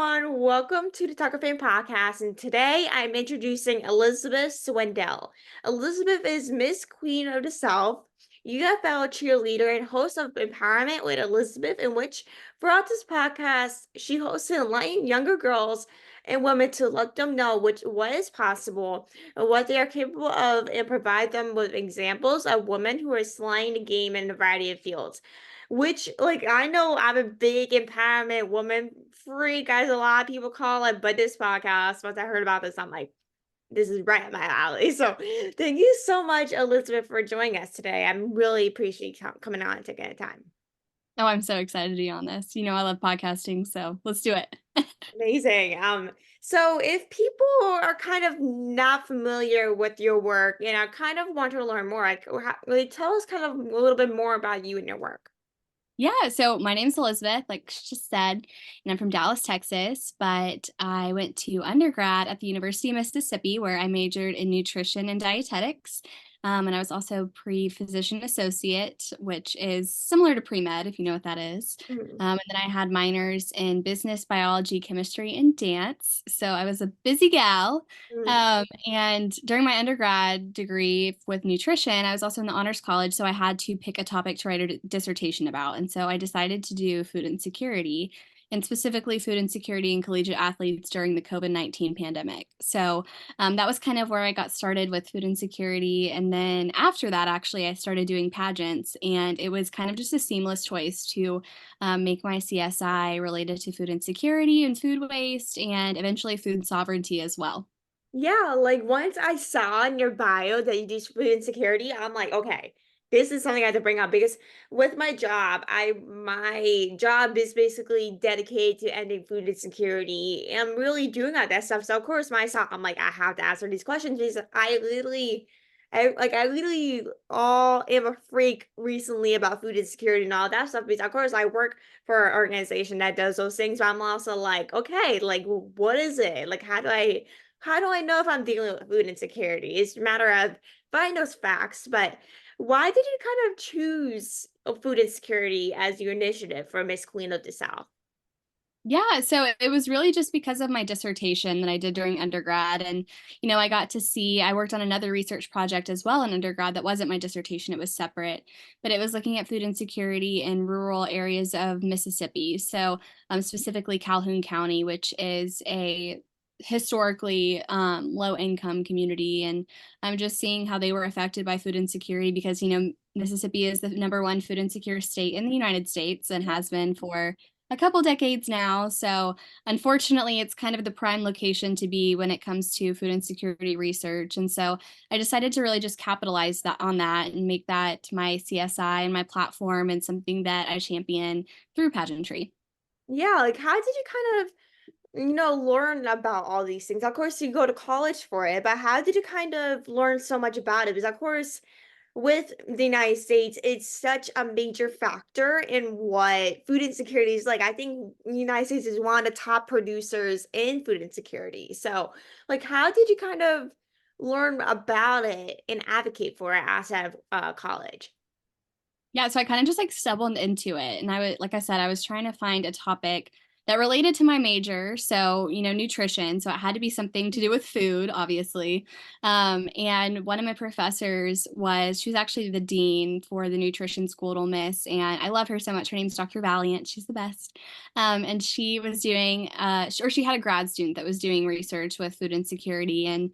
everyone. Welcome to the Talkoffame podcast. And today I'm introducing Elizabeth Swindell. Elizabeth is Miss Queen of the South, UFL Cheerleader, and host of Empowerment with Elizabeth, in which throughout this podcast, she hosts to enlighten younger girls and women to let them know what is possible and what they are capable of and provide them with examples of women who are slaying the game in a variety of fields. Which, like, I know I'm a big empowerment woman freak, as a lot of people call it, but this podcast, once I heard about this, I'm like, this is right up my alley. So thank you so much, Elizabeth, for joining us today. I'm really appreciate you coming on and taking the time. Oh, I'm so excited to be on this. I love podcasting, so let's do it. Amazing. So if people are kind of not familiar with your work, kind of want to learn more, like tell us kind of a little bit more about you and your work. Yeah, so my name's Elizabeth, like she just said, and I'm from Dallas, Texas, but I went to undergrad at the University of Mississippi where I majored in nutrition and dietetics. And I was also pre-physician associate, which is similar to pre-med, if you know what that is. Mhm. And then I had minors in business, biology, chemistry, and dance. So I was a busy gal. Mhm. And during my undergrad degree with nutrition, I was also in the honors college, so I had to pick a topic to write a dissertation about. And so I decided to do food insecurity, and specifically food insecurity in collegiate athletes during the COVID-19 pandemic. So that was kind of where I got started with food insecurity. And then after that, actually, I started doing pageants, and it was kind of just a seamless choice to make my CSI related to food insecurity and food waste, and eventually food sovereignty as well. Yeah, like once I saw in your bio that you do food insecurity, I'm like, okay, this is something I have to bring up because with my job is basically dedicated to ending food insecurity. And I'm really doing that stuff. So of course myself, I'm like, I have to answer these questions because I literally all am a freak recently about food insecurity and all that stuff because of course I work for an organization that does those things, but I'm also like, okay, like what is it? Like how do I know if I'm dealing with food insecurity? It's a matter of finding those facts, but why did you kind of choose food insecurity as your initiative for Miss Queen of the South? Yeah, so it was really just because of my dissertation that I did during undergrad. And, I got to see, I worked on another research project as well in undergrad that wasn't my dissertation, it was separate, but it was looking at food insecurity in rural areas of Mississippi. So, specifically Calhoun County, which is a historically low income community. And I'm just seeing how they were affected by food insecurity because, Mississippi is the #1 food insecure state in the United States and has been for a couple decades now. So, unfortunately, it's kind of the prime location to be when it comes to food insecurity research. And so, I decided to really just capitalize on that and make that my CSI and my platform and something that I champion through pageantry. Yeah, like how did you kind of, learn about all these things? Of course, you go to college for it, but how did you kind of learn so much about it? Because of course, with the United States, it's such a major factor in what food insecurity is like. I think the United States is one of the top producers in food insecurity. So, like, how did you kind of learn about it and advocate for it outside of college? Yeah, so I kind of just like stumbled into it. And like I said, I was trying to find a topic that related to my major. So, nutrition. So it had to be something to do with food, obviously. And one of my professors she was actually the dean for the nutrition school at Ole Miss. And I love her so much. Her name's Dr. Valiant. She's the best. And she was doing, or she had a grad student that was doing research with food insecurity. And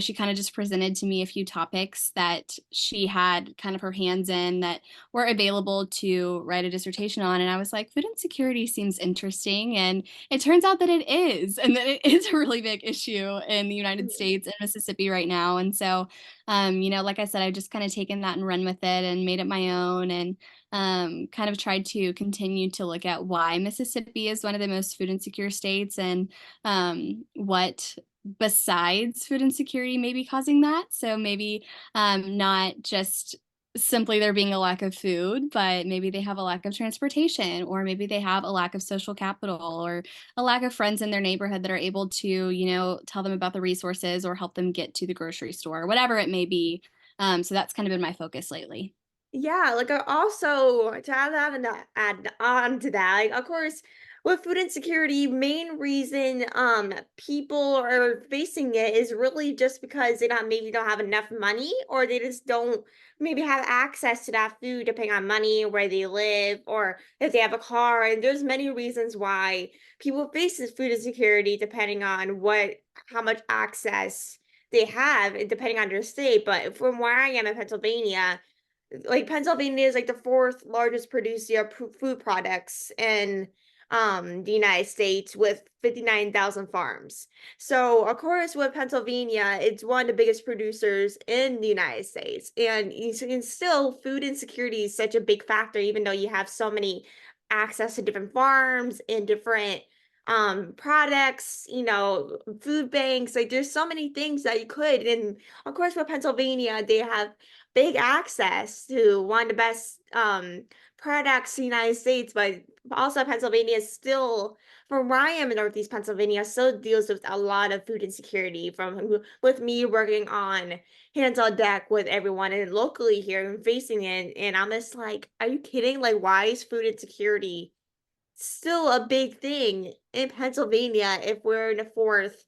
she kind of just presented to me a few topics that she had kind of her hands in that were available to write a dissertation on. And I was like, food insecurity seems interesting. And it turns out that it is, and that it is a really big issue in the United Mhm. States and Mississippi right now. And so, like I said, I've just kind of taken that and run with it and made it my own. And kind of tried to continue to look at why Mississippi is one of the most food insecure states and what besides food insecurity may be causing that. So maybe not just simply there being a lack of food, but maybe they have a lack of transportation, or maybe they have a lack of social capital, or a lack of friends in their neighborhood that are able to, tell them about the resources or help them get to the grocery store, whatever it may be. So that's kind of been my focus lately. Yeah, like also to add on to that, like of course, With food insecurity, main reason people are facing it is really just because they not maybe don't have enough money, or they just don't maybe have access to that food depending on money, where they live, or if they have a car. And there's many reasons why people face this food insecurity depending on what how much access they have, and depending on their state. But from where I am in Pennsylvania, like Pennsylvania is like the fourth largest producer of food products in the United States with 59,000 farms. So of course with Pennsylvania, it's one of the biggest producers in the United States. And still food insecurity is such a big factor, even though you have so many access to different farms and different products, food banks. Like there's so many things that you could. And of course with Pennsylvania, they have big access to one of the best products in the United States, but also Pennsylvania is still, from where I am in Northeast Pennsylvania, still deals with a lot of food insecurity with me working on hands on deck with everyone and locally here and facing it. And I'm just like, are you kidding? Like, why is food insecurity still a big thing in Pennsylvania if we're in the fourth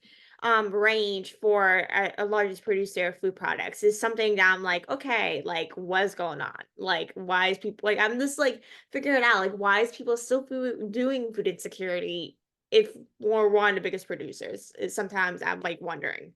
range for a largest producer of food products is something that I'm like, okay, like what's going on? Like why is people like I'm just like figuring out like why is people still doing food insecurity if we're one of the biggest producers is sometimes I'm like wondering.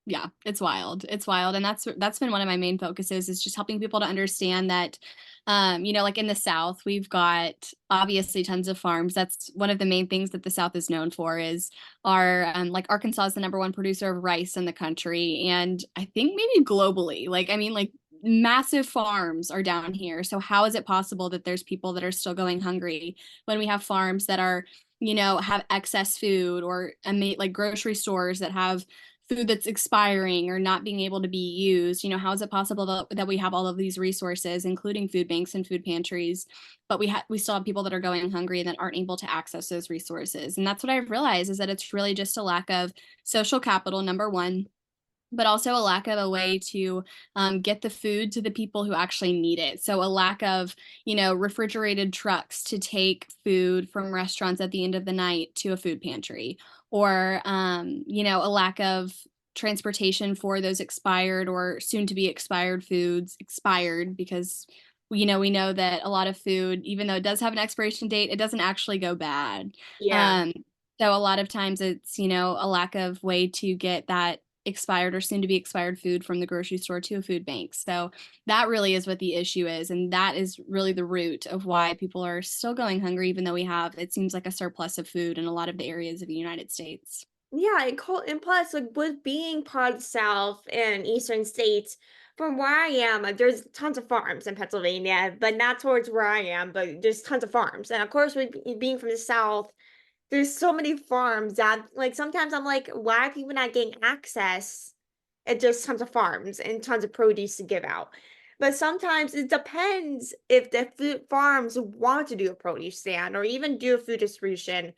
Yeah, it's wild. It's wild. And that's been one of my main focuses is just helping people to understand that like in the South, we've got obviously tons of farms. That's one of the main things that the South is known for is our like Arkansas is the number one producer of rice in the country. And I think maybe globally, like I mean, like massive farms are down here. So how is it possible that there's people that are still going hungry when we have farms that are, have excess food or like grocery stores that have food that's expiring or not being able to be used. How is it possible that we have all of these resources, including food banks and food pantries, but we still have people that are going hungry and that aren't able to access those resources? And that's what I've realized is that it's really just a lack of social capital, number one, but also a lack of a way to get the food to the people who actually need it. So a lack of, refrigerated trucks to take food from restaurants at the end of the night to a food pantry, or, a lack of transportation for those expired or soon to be expired foods, expired because we know that a lot of food, even though it does have an expiration date, it doesn't actually go bad. Yeah. Um, so a lot of times it's, a lack of way to get that expired or soon to be expired food from the grocery store to a food bank. So that really is what the issue is. And that is really the root of why people are still going hungry, even though we have, it seems like a surplus of food in a lot of the areas of the United States. Yeah, and plus, like with being part of the South and Eastern states, from where I am, there's tons of farms in Pennsylvania, but not towards where I am, but there's tons of farms. And of course, with being from the South, there's so many farms that like sometimes I'm like, why are people not getting access at just tons of farms and tons of produce to give out? But sometimes it depends if the food farms want to do a produce stand or even do a food distribution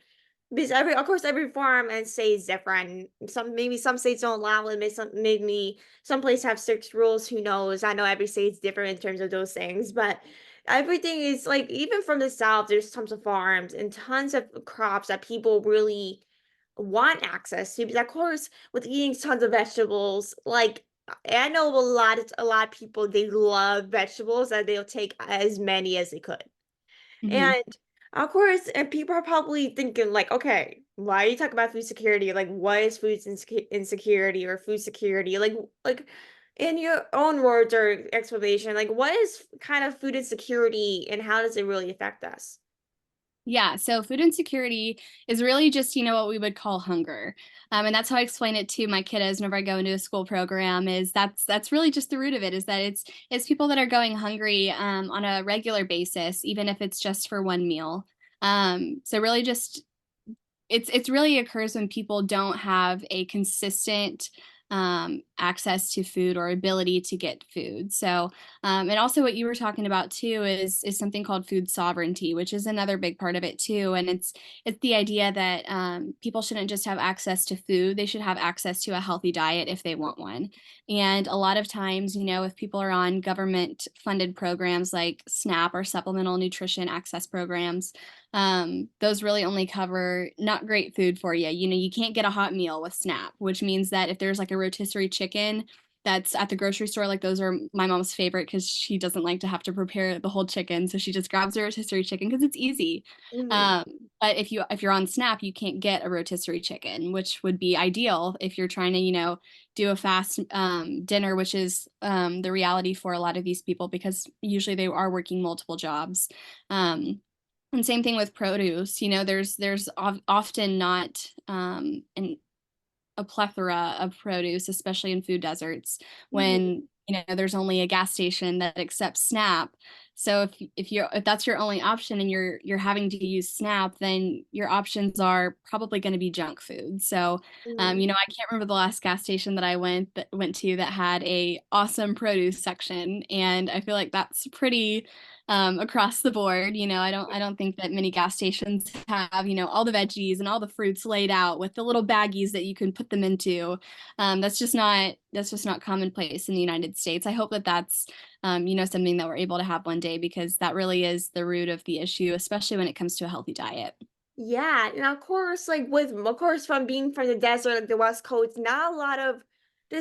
because of course, every farm and state is different. Maybe some states don't allow it. Maybe some places have strict rules. Who knows? I know every state's different in terms of those things, but everything is like even from the south. There's tons of farms and tons of crops that people really want access to. Because of course, with eating tons of vegetables, like I know a lot of people they love vegetables that they'll take as many as they could. Mhm. And of course, and people are probably thinking like, okay, why are you talking about food security? Like, what is insecurity or food security? Like in your own words or explanation, like what is kind of food insecurity and how does it really affect us? Yeah, so food insecurity is really just, what we would call hunger. And that's how I explain it to my kiddos whenever I go into a school program is that's really just the root of it is that it's people that are going hungry on a regular basis, even if it's just for one meal. So really just it's really occurs when people don't have a consistent access to food or ability to get food. So, and also what you were talking about too is something called food sovereignty, which is another big part of it too. And it's the idea that people shouldn't just have access to food; they should have access to a healthy diet if they want one. And a lot of times, if people are on government funded programs like SNAP or supplemental nutrition access programs, those really only cover not great food for you. You know, you can't get a hot meal with SNAP, which means that if there's like a rotisserie chicken that's at the grocery store, like those are my mom's favorite because she doesn't like to have to prepare the whole chicken. So she just grabs a rotisserie chicken because it's easy. Mhm. Um, but if you're on SNAP, you can't get a rotisserie chicken, which would be ideal if you're trying to, do a fast dinner, which is the reality for a lot of these people because usually they are working multiple jobs. And same thing with produce. You know, there's often not a plethora of produce, especially in food deserts, Mhm. when there's only a gas station that accepts SNAP. So if that's your only option and you're having to use SNAP, then your options are probably going to be junk food. So Mhm. I can't remember the last gas station that I went to that had a awesome produce section, and I feel like that's pretty across the board. I don't think that many gas stations have, all the veggies and all the fruits laid out with the little baggies that you can put them into. That's just not commonplace in the United States. I hope that that's something that we're able to have one day because that really is the root of the issue, especially when it comes to a healthy diet. Yeah, and of course, like with of course from being from the desert, like the West Coast, there's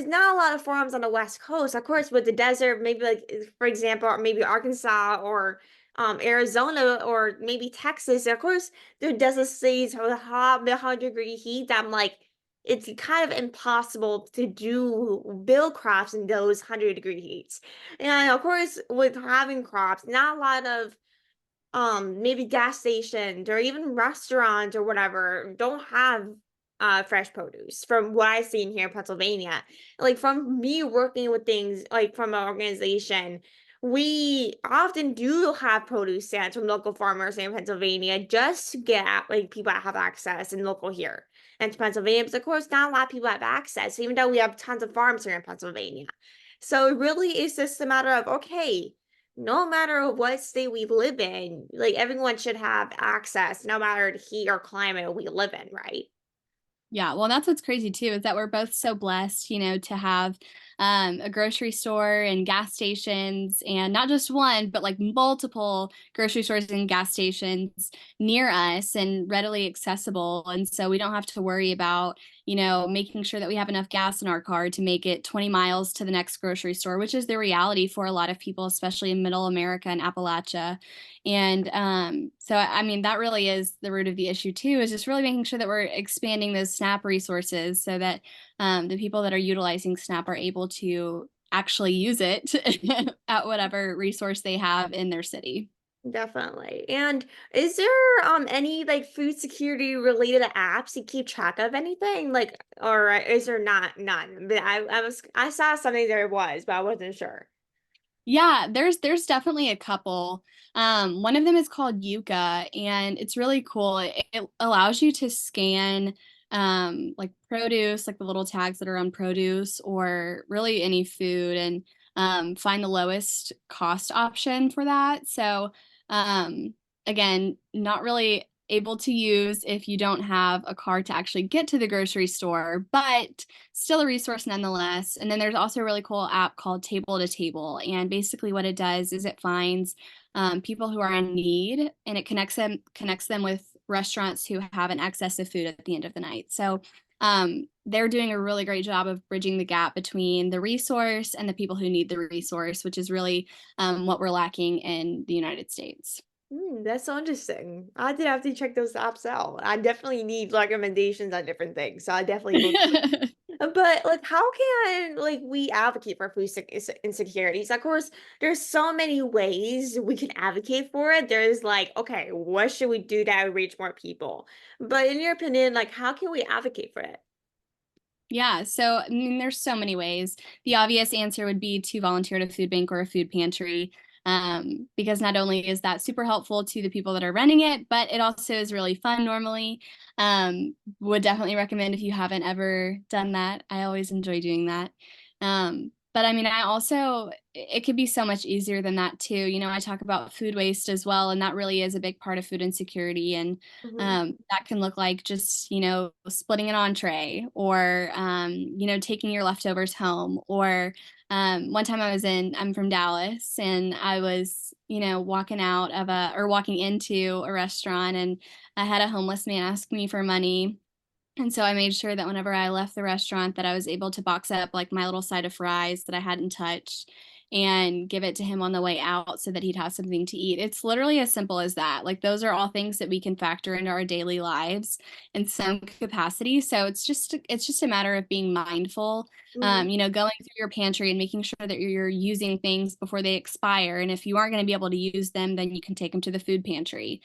not a lot of farms on the West Coast. Of course, with the desert, maybe like for example, or maybe Arkansas or Arizona or maybe Texas. Of course, their desert states with hot 100-degree heat. I'm like, it's kind of impossible to do build crops in those 100-degree heats. And of course, with having crops, not a lot of maybe gas stations or even restaurants or whatever don't have fresh produce from what I've seen here in Pennsylvania. Like from me working with things like from an organization, we often do have produce stands from local farmers in Pennsylvania just to get like people that have access and local here and to Pennsylvania. But of course, not a lot of people have access, even though we have tons of farms here in Pennsylvania. So it really is just a matter of okay, no matter what state we live in, like everyone should have access, no matter the heat or climate we live in, right? Yeah, well, that's what's crazy too, is that we're both so blessed, to have a grocery store and gas stations, and not just one, but like multiple grocery stores and gas stations near us and readily accessible. And so we don't have to worry about, making sure that we have enough gas in our car to make it 20 miles to the next grocery store, which is the reality for a lot of people, especially in middle America and Appalachia. And so, I mean, that really is the root of the issue too, is just really making sure that we're expanding those SNAP resources so that the people that are utilizing SNAP are able to actually use it at whatever resource they have in their city. Definitely. And is there any like food security related apps to keep track of anything? Like, or is there not none? But I saw something there was, but I wasn't sure. Yeah, there's definitely a couple. One of them is called Yuka, and it's really cool. It allows you to scan like produce, like the little tags that are on produce, or really any food, and find the lowest cost option for that. So again, not really able to use if you don't have a car to actually get to the grocery store, but still a resource nonetheless. And then there's also a really cool app called Table to Table. And basically what it does is it finds people who are in need, and it connects them with restaurants who have an excess of food at the end of the night. So they're doing a really great job of bridging the gap between the resource and the people who need the resource, which is really what we're lacking in the United States. That's so interesting. I did have to check those apps out. I definitely need recommendations on different things, so I definitely will. But like, how can like we advocate for insecurities? Of course, there's so many ways we can advocate for it. There's like, okay, what should we do to reach more people? But in your opinion, like, how can we advocate for it? Yeah, so I mean, there's so many ways. The obvious answer would be to volunteer at a food bank or a food pantry, because not only is that super helpful to the people that are running it, but it also is really fun normally. Would definitely recommend if you haven't ever done that. I always enjoy doing that. But I mean, it could be so much easier than that too. I talk about food waste as well, and that really is a big part of food insecurity. And Mhm. that can look like just, splitting an entree, or, taking your leftovers home, or One time I'm from Dallas, and I was, walking into a restaurant, and I had a homeless man ask me for money. And so I made sure that whenever I left the restaurant that I was able to box up like my little side of fries that I hadn't touched and give it to him on the way out so that he'd have something to eat. It's literally as simple as that. Like those are all things that we can factor into our daily lives in some capacity. So it's just a matter of being mindful. Mhm. Going through your pantry and making sure that you're using things before they expire. And if you aren't going to be able to use them, then you can take them to the food pantry.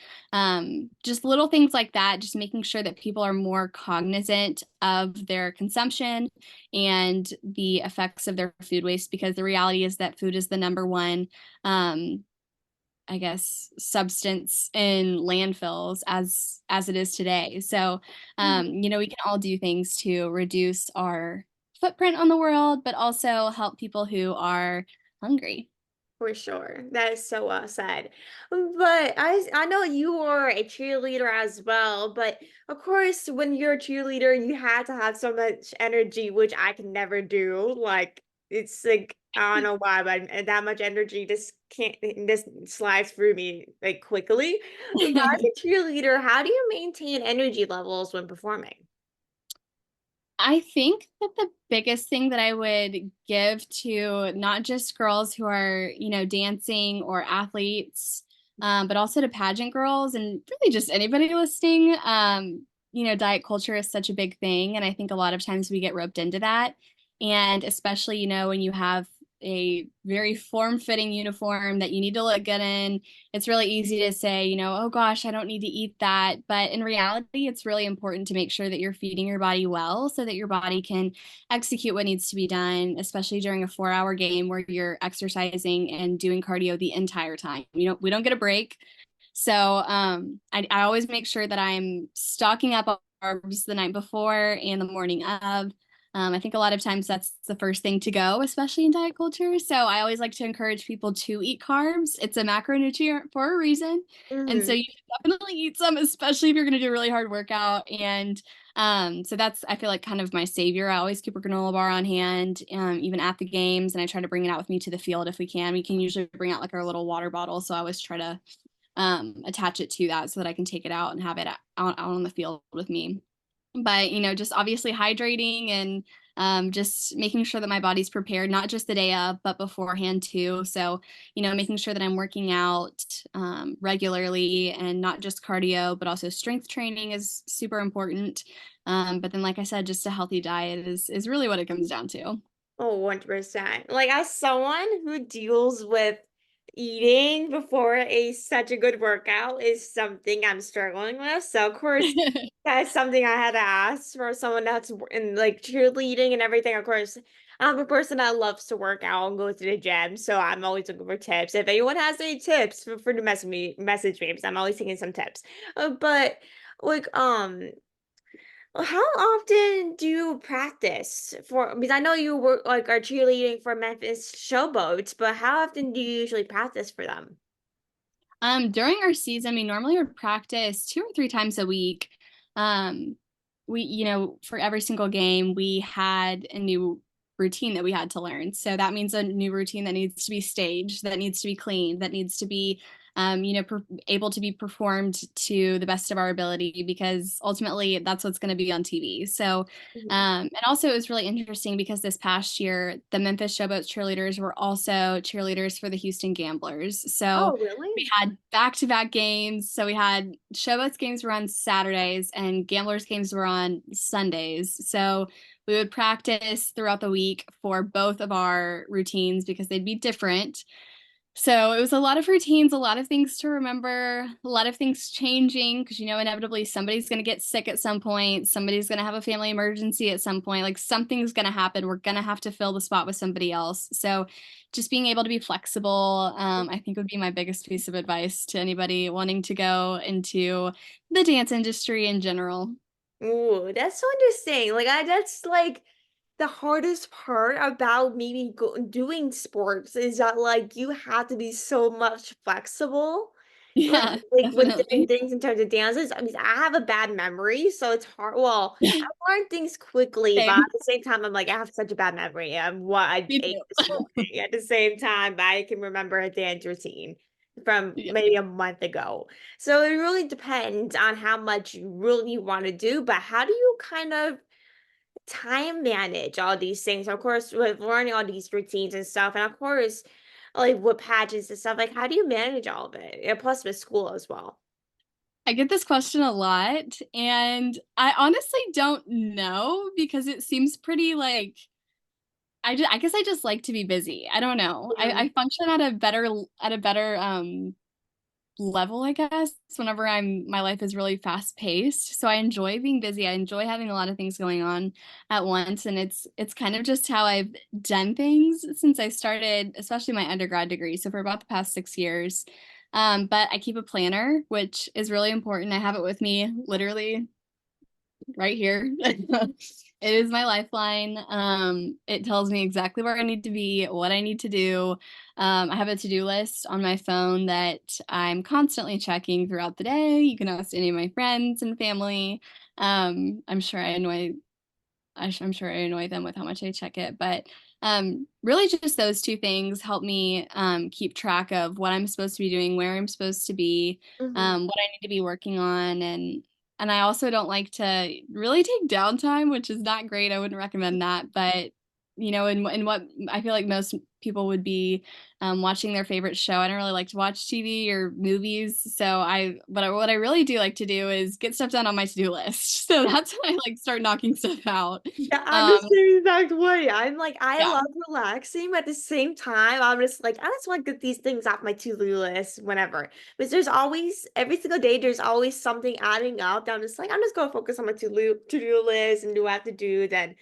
Just little things like that, just making sure that people are more cognizant of their consumption and the effects of their food waste, because the reality is that food is the number one, um, I guess, substance in landfills as it is today. So, we can all do things to reduce our footprint on the world, but also help people who are hungry. For sure. That is so well said. But I know you are a cheerleader as well, but of course when you're a cheerleader you had to have so much energy, which I can never do. Like it's like I don't know why, but that much energy just can't just slides through me like quickly. But as a cheerleader, how do you maintain energy levels when performing? I think that the biggest thing that I would give to not just girls who are, dancing or athletes, but also to pageant girls and really just anybody listening, diet culture is such a big thing. And I think a lot of times we get roped into that. And especially, when you have a very form-fitting uniform that you need to look good in, it's really easy to say, oh gosh, I don't need to eat that. But in reality, it's really important to make sure that you're feeding your body well so that your body can execute what needs to be done, especially during a 4-hour game where you're exercising and doing cardio the entire time. We don't get a break. So I always make sure that I'm stocking up on carbs the night before and the morning of. I think a lot of times that's the first thing to go, especially in diet culture. So I always like to encourage people to eat carbs. It's a macronutrient for a reason. And so Mhm. you should definitely eat some, especially if you're going to do a really hard workout. And so that's, I feel like, kind of my savior. I always keep a granola bar on hand, even at the games. And I try to bring it out with me to the field if we can. We can usually bring out like our little water bottle. So I always try to attach it to that so that I can take it out and have it out on the field with me. But, just obviously hydrating and just making sure that my body's prepared, not just the day of, but beforehand too. So, making sure that I'm working out regularly and not just cardio, but also strength training is super important. But then, like I said, just a healthy diet is really what it comes down to. Oh, 100%. Like, as someone who deals with eating before a such a good workout is something I'm struggling with. So, of course, that's something I had to ask for someone that's in like cheerleading and everything. Of course, I'm a person that loves to work out and go to the gym, so I'm always looking for tips. If anyone has any tips, feel free to message me because I'm always taking some tips. But like, how often do you practice for because I know you work like are cheerleading for Memphis Showboats, but how often do you usually practice for them? During our season, we normally would practice 2 or 3 times a week. Um, for every single game, we had a new routine that we had to learn. So that means a new routine that needs to be staged, that needs to be cleaned, that needs to be, able to be performed to the best of our ability, because ultimately that's what's going to be on TV. So, Mhm. and also it was really interesting because this past year, the Memphis Showboats cheerleaders were also cheerleaders for the Houston Gamblers. So Oh, really? we had back-to-back games. So we had Showboats games were on Saturdays and Gamblers games were on Sundays. So we would practice throughout the week for both of our routines because they'd be different. So it was a lot of routines, a lot of things to remember, a lot of things changing because, inevitably somebody's going to get sick at some point. Somebody's going to have a family emergency at some point. Like something's going to happen. We're going to have to fill the spot with somebody else. So just being able to be flexible, I think would be my biggest piece of advice to anybody wanting to go into the dance industry in general. Ooh, that's so interesting. Like that's like the hardest part about maybe doing sports is that like you have to be so much flexible Yeah, Like with different definitely. things in terms of dances. I mean, I have a bad memory, so it's hard. Well, I learn things quickly, but at Same. the same time, I'm like, I have such a bad memory of what I Me ate this too. morning. At the same time, I can remember a dance routine from Yeah. maybe a month ago. So it really depends on how much you really want to do, but how do you kind of time manage all these things? Of course, with learning all these routines and stuff, and of course, like with pageants and stuff, like how do you manage all of it? And plus with school as well. I get this question a lot, and I honestly don't know because it seems pretty like I guess I just like to be busy. I don't know. I function at a better level, I guess, whenever my life is really fast paced. So I enjoy being busy. I enjoy having a lot of things going on at once. And it's kind of just how I've done things since I started, especially my undergrad degree. So for about the past 6 years. But I keep a planner, which is really important. I have it with me literally right here. It is my lifeline. It tells me exactly where I need to be, what I need to do. I have a to-do list on my phone that I'm constantly checking throughout the day. You can ask any of my friends and family. I'm sure I'm sure I annoy them with how much I check it, but really just those two things help me keep track of what I'm supposed to be doing, where I'm supposed to be, Mhm. what I need to be working on, and I also don't like to really take downtime, which is not great. I wouldn't recommend that, but in what I feel like most people would be watching their favorite show. I don't really like to watch TV or movies, so what I really do like to do is get stuff done on my to-do list. So that's when I like start knocking stuff out. Yeah, I'm the Um, same exact way. I'm like, I yeah, love relaxing, but at the same time, I'm just like, I just want to get these things off my to-do list whenever. Because there's always, every single day, there's always something adding up that I'm just like, I'm just gonna focus on my to-do list and do what I have to do. Then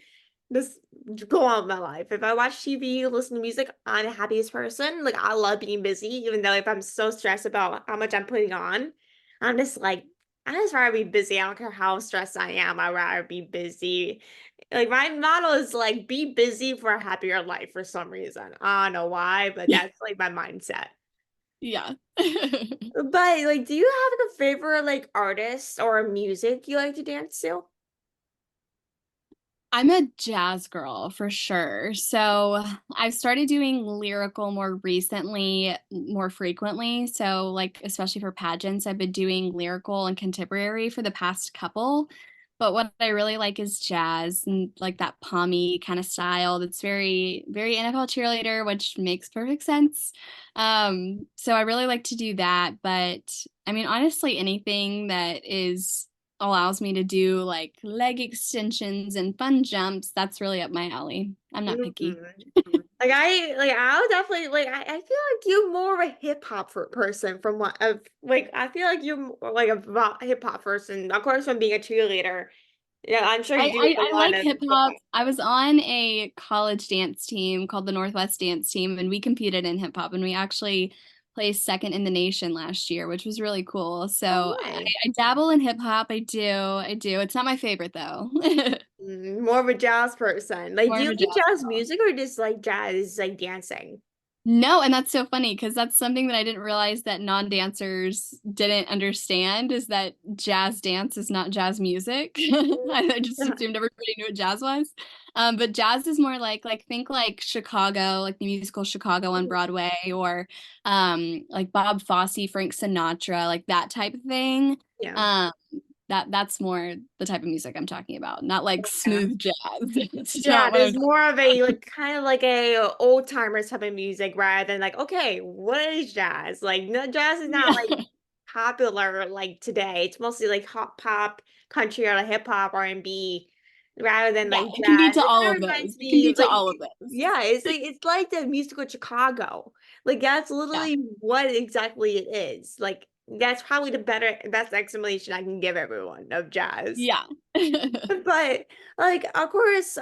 just go on with my life. If I watch TV, listen to music, I'm the happiest person. Like I love being busy, even though if I'm so stressed about how much I'm putting on, I'm just like, I just rather be busy. I don't care how stressed I am. I'd rather be busy. Like my motto is like be busy for a happier life for some reason. I don't know why, but that's like my mindset. yeah. But like, do you have like a favorite like artist or music you like to dance to? I'm a jazz girl for sure. So I've started doing lyrical more recently, more frequently. So, like, especially for pageants, I've been doing lyrical and contemporary for the past couple. But what I really like is jazz and like that pommy kind of style that's very, very NFL cheerleader, which makes perfect sense. So I really like to do that. But I mean, honestly, anything that is allows me to do like leg extensions and fun jumps, that's really up my alley. I'm not picky. Mhm. I'll definitely I feel like you're more of a hip hop person from what of like I feel like you're more like a hip hop person. Of course, from being a cheerleader. Yeah, I'm sure you do I a lot like of hip hip hop. hop. I was on a college dance team called the Northwest Dance Team, and we competed in hip hop, and we actually placed second in the nation last year, which was really cool. So Oh I, my. I dabble in hip hop. I do. It's not my favorite though. More of a jazz person. Like, More do of you a like jazz jazz girl. music or just like jazz like dancing? No, and that's so funny because that's something that I didn't realize that non-dancers didn't understand is that jazz dance is not jazz music. I just assumed everybody knew what jazz was. But jazz is more like think like Chicago, like the musical Chicago on Broadway, or like Bob Fosse, Frank Sinatra, like that type of thing. Yeah. Um, that's more the type of music I'm talking about, not like Yeah. smooth jazz. It's Yeah, not what there's I'm more of a like kind of like a old timers type of music rather than like, okay, what is jazz? Like no jazz is not like yeah. popular like today. It's mostly like hop pop, country or like hip hop, R&B rather than Yeah, like it can be jazz. to It all kind of of reminds those. It can me be to like all of those. yeah, it's like the musical Chicago. Like that's Yeah. literally what exactly it is. Like that's probably the best explanation I can give everyone of jazz. Yeah. But like of course,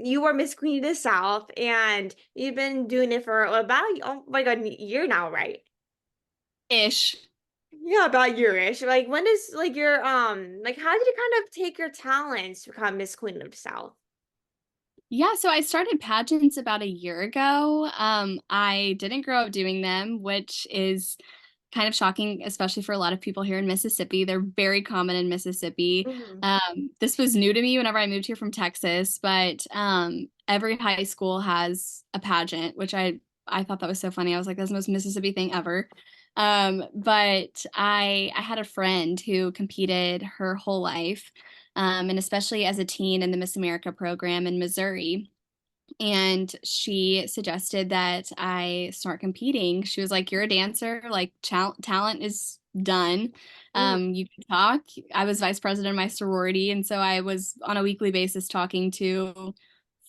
you were Miss Queen of the South and you've been doing it for about like a year now, right? Ish. Yeah, about a year-ish. Like when is like your like how did you kind of take your talents to become Miss Queen of the South? Yeah, so I started pageants about a year ago. I didn't grow up doing them, which is kind of shocking, especially for a lot of people here in Mississippi. They're very common in Mississippi. Mhm. This was new to me whenever I moved here from Texas, but every high school has a pageant, which I thought that was so funny. I was like, that's the most Mississippi thing ever. But I had a friend who competed her whole life, and especially as a teen in the Miss America program in Missouri. And she suggested that I start competing. She was like, "You're a dancer, like talent is done. Mhm. You can talk." I was vice president of my sorority, and so I was on a weekly basis talking to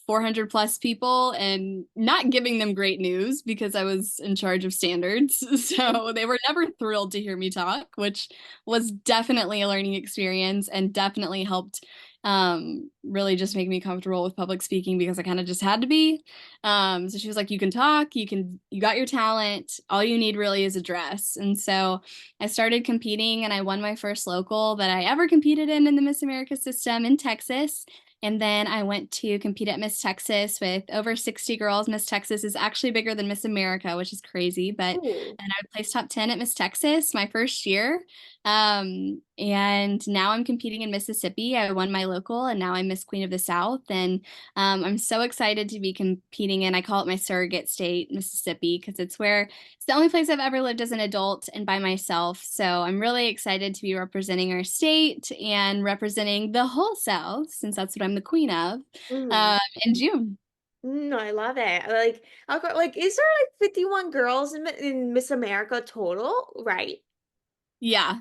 400 plus people and not giving them great news because I was in charge of standards. So they were never thrilled to hear me talk, which was definitely a learning experience and definitely helped really just make me comfortable with public speaking because I kind of just had to be. So she was like, you can talk, you got your talent, all you need really is a dress. And so I started competing and I won my first local that I ever competed in the Miss America system in Texas. And then I went to compete at Miss Texas with over 60 girls. Miss Texas is actually bigger than Miss America, which is crazy. But Ooh. and I placed top 10 at Miss Texas my first year. And now I'm competing in Mississippi. I won my local and now I'm Miss Queen of the South. And I'm so excited to be competing in, I call it my surrogate state, Mississippi, because it's the only place I've ever lived as an adult and by myself. So I'm really excited to be representing our state and representing the whole South, since that's what I'm the queen of, Mhm. in June. No, I love it. Like, like, is there like 51 girls in Miss America total, right? Yeah,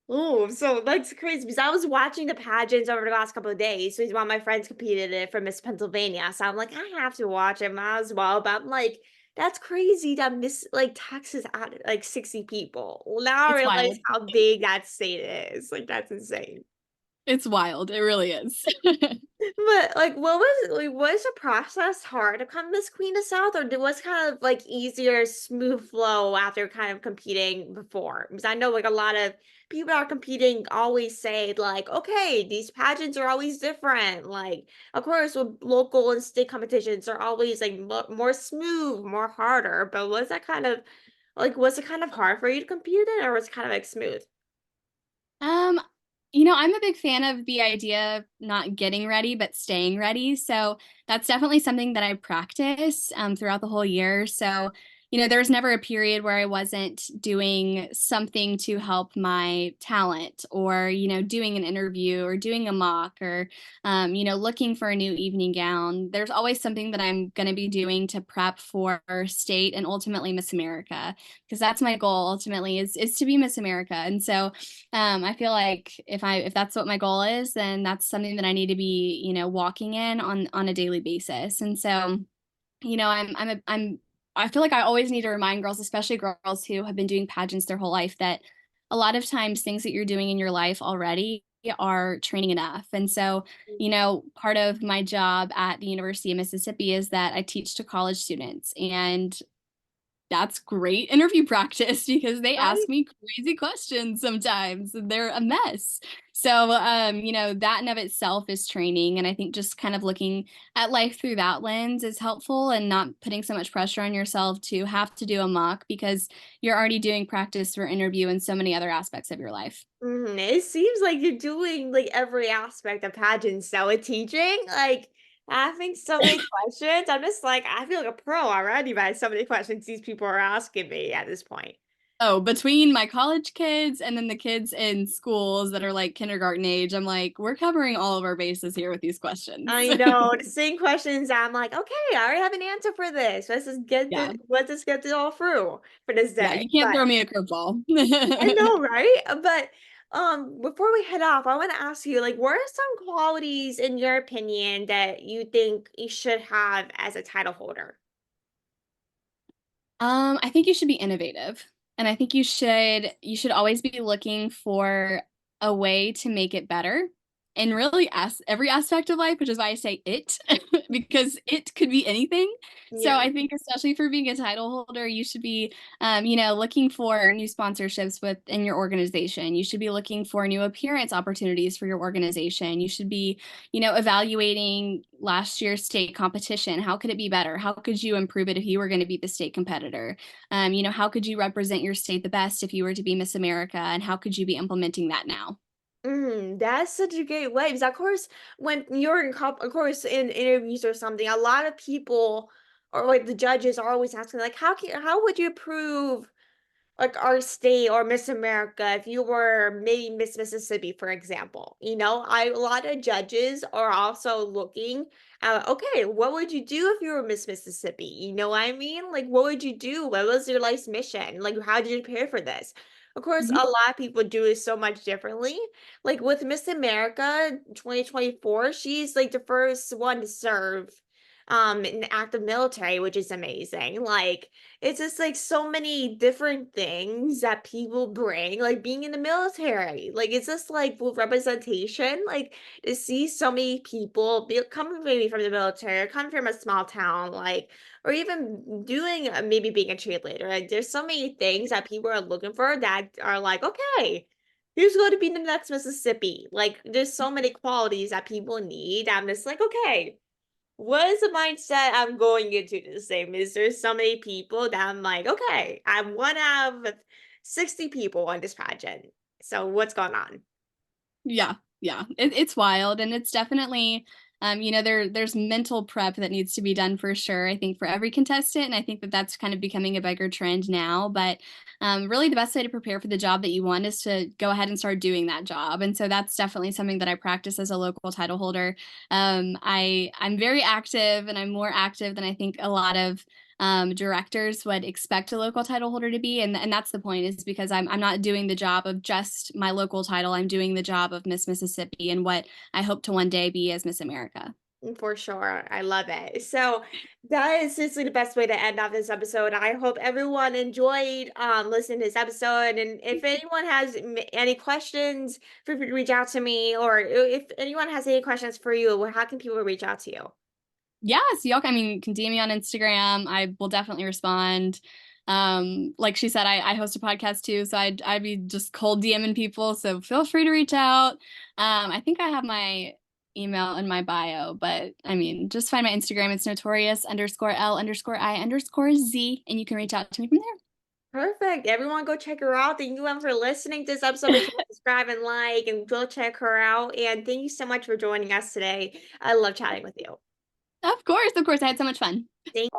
Oh, so that's crazy because I was watching the pageants over the last couple of days. So one of my friends competed in it for Miss Pennsylvania. So I'm like, I have to watch it, might as well. But I'm like, that's crazy that Miss like Texas added like 60 people. Well, now I it's realize wild. how big that state is. Like, that's insane. It's wild. It really is. But like, was the process hard to become Miss Queen of South, or was kind of like easier, smooth flow after kind of competing before? Because I know like a lot of people that are competing always say like, okay, these pageants are always different. Like, of course, with local and state competitions are always like more smooth, more harder. But was that kind of like was it kind of hard for you to compete in, or was it kind of like smooth? Um, I'm a big fan of the idea of not getting ready, but staying ready. So that's definitely something that I practice throughout the whole year. So, there was never a period where I wasn't doing something to help my talent or, doing an interview or doing a mock or, looking for a new evening gown. There's always something that I'm going to be doing to prep for state and ultimately Miss America, because that's my goal ultimately is to be Miss America. And so, I feel like if that's what my goal is, then that's something that I need to be, walking in on a daily basis. And so, I feel like I always need to remind girls, especially girls who have been doing pageants their whole life, that a lot of times things that you're doing in your life already are training enough. And so, part of my job at the University of Mississippi is that I teach to college students, and that's great interview practice because they Right? ask me crazy questions sometimes and they're a mess. So, that in of itself is training. And I think just kind of looking at life through that lens is helpful and not putting so much pressure on yourself to have to do a mock because you're already doing practice for interview in so many other aspects of your life. Mhm, it seems like you're doing, like, every aspect of pageants now with teaching, like, having so many questions, I'm just like, I feel like a pro already by so many questions these people are asking me at this point. Oh, between my college kids and then the kids in schools that are like kindergarten age, I'm like, we're covering all of our bases here with these questions. I know, the same questions, I'm like, "Okay, I already have an answer for this. Yeah. Let's just get it all through for this Yeah, day." you can't But throw me a curveball. I know, right? But, before we head off, I wanna ask you, like, what are some qualities, in your opinion, that you think you should have as a title holder? I think you should be innovative. And I think you should always be looking for a way to make it better. in really every aspect of life, which is why I say it, because it could be anything. So Yeah. I think especially for being a title holder, you should be, you know, looking for new sponsorships within your organization. You should be looking for new appearance opportunities for your organization. You should be, you know, evaluating last year's state competition. How could it be better? How could you improve it if you were going to be the state competitor? You know, how could you represent your state the best if you were to be Miss America? And how could you be implementing that now? That's such a great way because, of course, when you're of course, in interviews or something, a lot of people or like the judges are always asking, like, how would you prove like our state or Miss America if you were maybe Miss Mississippi, for example? A lot of judges are also looking at, okay, what would you do if you were Miss Mississippi? You know what I mean? Like, what would you do? What was your life's mission? Like, how did you prepare for this? Of course, Mhm. a lot of people do it so much differently. Like with Miss America 2024, she's like the first one to serve in the active military, which is amazing. Like it's just like so many different things that people bring, like being in the military. Like it's just like with representation, like to see so many people coming maybe from the military or coming from a small town, like or even doing maybe being a cheerleader. Like there's so many things that people are looking for that are like, okay, who's going to be the next Mississippi? Like there's so many qualities that people need. I'm just like, okay, what is the mindset I'm going into the same? Is there so many people that I'm like, okay, I'm one of 60 people on this pageant. So what's going on? Yeah, yeah. It's wild, and it's definitely, you know, there's mental prep that needs to be done for sure. I think for every contestant, and I think that that's kind of becoming a bigger trend now. But really, the best way to prepare for the job that you want is to go ahead and start doing that job. And so that's definitely something that I practice as a local title holder. I'm very active, and I'm more active than I think a lot of directors would expect a local title holder to be. And that's the point, is because I'm not doing the job of just my local title. I'm doing the job of Miss Mississippi and what I hope to one day be as Miss America. For sure. I love it. So that is seriously the best way to end off this episode. I hope everyone enjoyed listening to this episode. And if anyone has any questions, feel free to reach out to me. Or if anyone has any questions for you, how can people reach out to you? Yes, y'all, I mean, can DM me on Instagram. I will definitely respond. Like she said, I host a podcast too, so I'd be just cold DMing people. So feel free to reach out. I think I have my email in my bio, but I mean, just find my Instagram. It's notorious_L_I_Z, and you can reach out to me from Perfect. Everyone go check her out. Thank you for listening to this episode. Make sure to subscribe and like and go check her out. And thank you so much for joining us today. I love chatting with you. there. Of course, I had so much fun. Thank